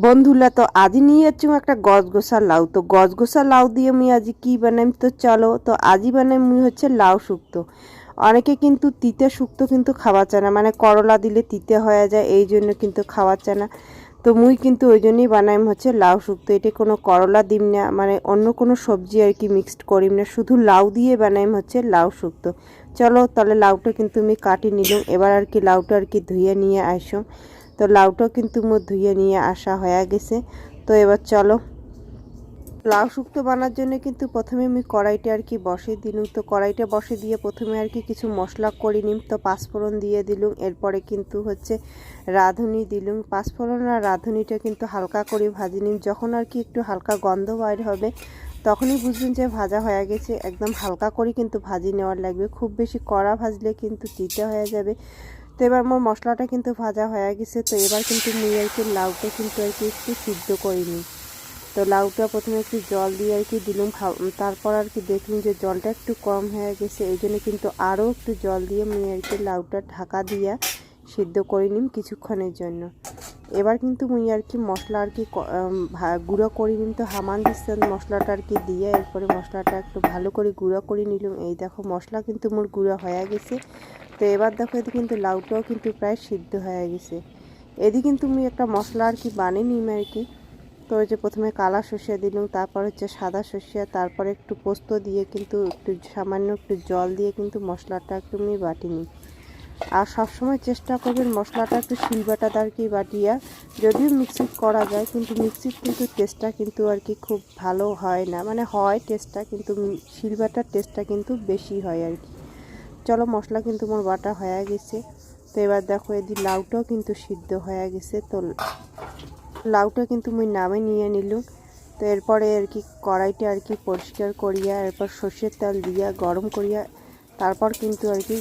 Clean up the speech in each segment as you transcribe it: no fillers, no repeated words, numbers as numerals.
বন্ধুরা তো আজি নিয়ে যাচ্ছি একটা গজগোসা লাউ। তো গজগোসা লাউ দিয়ে মুই আজি কি বানাইম, তো চলো তো আজি বানাই মুই হচ্ছে লাউ শুক্তো। অনেকে কিন্তু তিতে শুক্তো কিন্তু খাওয়া চায় না, মানে করলা দিলে তিতে হয়ে যায়, এই জন্য কিন্তু খাওয়া চায় না। তো মুই কিন্তু ওই জন্যই বানাইম হচ্ছে লাউ শুক্তো। এটা কোনো করলা দিম না, মানে অন্য কোনো সবজি আর কি মিক্সড করিম না, শুধু লাউ দিয়ে বানাইম হচ্ছে লাউ শুক্তো। চলো তাহলে লাউটা কিন্তু আমি কাটি নিলাম। এবার আর কি লাউটা আর কি ধুয়ে নিয়ে আসো। তো লাউটাও কিন্তু মোর ধুয়ে নিয়ে আসা হয়ে গেছে। তো এবার চলো লাউ শুক্তো বানার জন্য কিন্তু প্রথমে আমি কড়াইটা আর কি বসিয়ে দিলুম। তো কড়াইটা বসে দিয়ে প্রথমে আর কি কিছু মশলা করে নিম। তো পাঁচফোড়ন দিয়ে দিলুম, এরপরে কিন্তু হচ্ছে রাঁধুনি দিলুম। পাঁচফোড়ন আর রাঁধুনিটা কিন্তু হালকা করে ভাজি নিম। যখন আর কি একটু হালকা গন্ধ বাইর হবে তখনই বুঝবেন যে ভাজা হয়ে গেছে। একদম হালকা করে কিন্তু ভাজি নেওয়ার লাগবে, খুব বেশি কড়া ভাজলে কিন্তু চিটে হয়ে যাবে। তো এবার মোর মশলাটা কিন্তু ভাজা হয়ে গেছে। তো এবার কিন্তু মুই আর কি লাউটা কিন্তু আর কি একটু সিদ্ধ করে নিই। তো লাউটা প্রথমে একটু জল দিয়ে আর কি দিলুম, তারপর আর কি দেখলুম যে জলটা একটু কম হয়ে গেছে, এই জন্য কিন্তু আরও একটু জল দিয়ে মুই আর কি লাউটা ঢাকা দিয়া সিদ্ধ করে নিম কিছুক্ষণের জন্য। এবার কিন্তু মুই আর কি মশলা আর কি গুঁড়ো করে নিম। তো হামান দিচ্ছে মশলাটা আর কি দিয়ে, এরপরে মশলাটা একটু ভালো করে গুঁড়ো করে নিলাম। এই দেখো মশলা কিন্তু মোর গুঁড়ো হয়ে গেছে। তো এবার দেখো এদিকে কিন্তু লাউটাও কিন্তু প্রায় সিদ্ধ হয়ে গেছে। এদিকে কিন্তু মুই একটা মশলা আর কি বানিয়ে নিম আর কি। তো ওই যে প্রথমে কালা সর্ষে দিলাম, তারপর হচ্ছে সাদা সর্ষে, তারপরে একটু পোস্ত দিয়ে কিন্তু একটু সামান্য একটু জল দিয়ে কিন্তু মশলাটা একটু আমি বাটি নিই। আর সবসময় চেষ্টা করবেন মশলাটা একটু শিলবাটাতে আর কি বাটিয়া, যদিও মিক্সিট করা যায় কিন্তু মিক্সির কিন্তু টেস্টটা কিন্তু আর কি খুব ভালো হয় না, মানে হয় টেস্টটা কিন্তু শিলবাটার টেস্টটা কিন্তু বেশি হয় আর কি। চলো মশলা কিন্তু মোর বাটা হয়ে গেছে। তো এবার দেখো এদিকে লাউটাও কিন্তু সিদ্ধ হয়ে গেছে। তো লাউটা কিন্তু মুই নামে নিয়ে নিলুম। তো এরপরে আর কি কড়াইটা আর কি পরিষ্কার করিয়া, এরপর সর্ষের তেল দিয়া গরম করিয়া, তারপর কিন্তু আর কি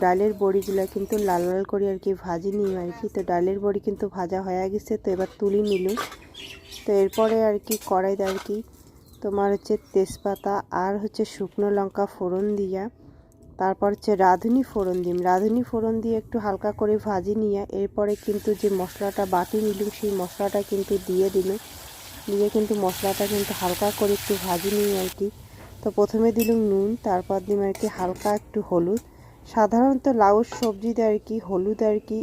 ডালের বড়িগুলা কিন্তু লাল লাল করে আর কি ভাজি নিই আর কি। তো ডালের বড়ি কিন্তু ভাজা হয়ে গেছে। তো এবার তুলি নিলুম। তো এরপরে আর কি কড়াইতে আর কি তোমার হচ্ছে তেজপাতা আর হচ্ছে শুকনো লঙ্কা ফোড়ন দিয়া, তারপর হচ্ছে রাঁধুনি ফোড়ন দিম। রাঁধুনি ফোড়ন দিয়ে একটু হালকা করে ভাজি নিয়ে এরপরে কিন্তু যে মশলাটা বাটি নিলাম সেই মশলাটা কিন্তু দিয়ে দিলাম। দিয়ে কিন্তু মশলাটা কিন্তু হালকা করে একটু ভাজি নিই আর কি। তো প্রথমে দিলাম নুন, তারপর দিলাম আর কি হালকা একটু হলুদ। সাধারণত লাউর সবজিতে আর কি হলুদ আর কি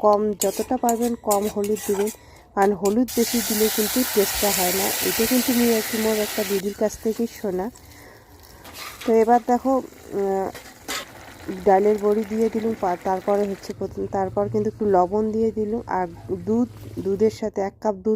কম, যতটা পারবেন কম হলুদ দিবেন, কারণ হলুদ বেশি দিলে কিন্তু টেস্টটা হয় না। এটা কিন্তু আমি আর কি মোর একটা দিদির কাছ থেকেই শোনা। তো এবার দেখো ডালের বড়ি দিয়ে দিলুম, তারপরে হচ্ছে তারপর কিন্তু একটু লবণ দিয়ে দিলুম। আর দুধের সাথে 1 কাপ দুধ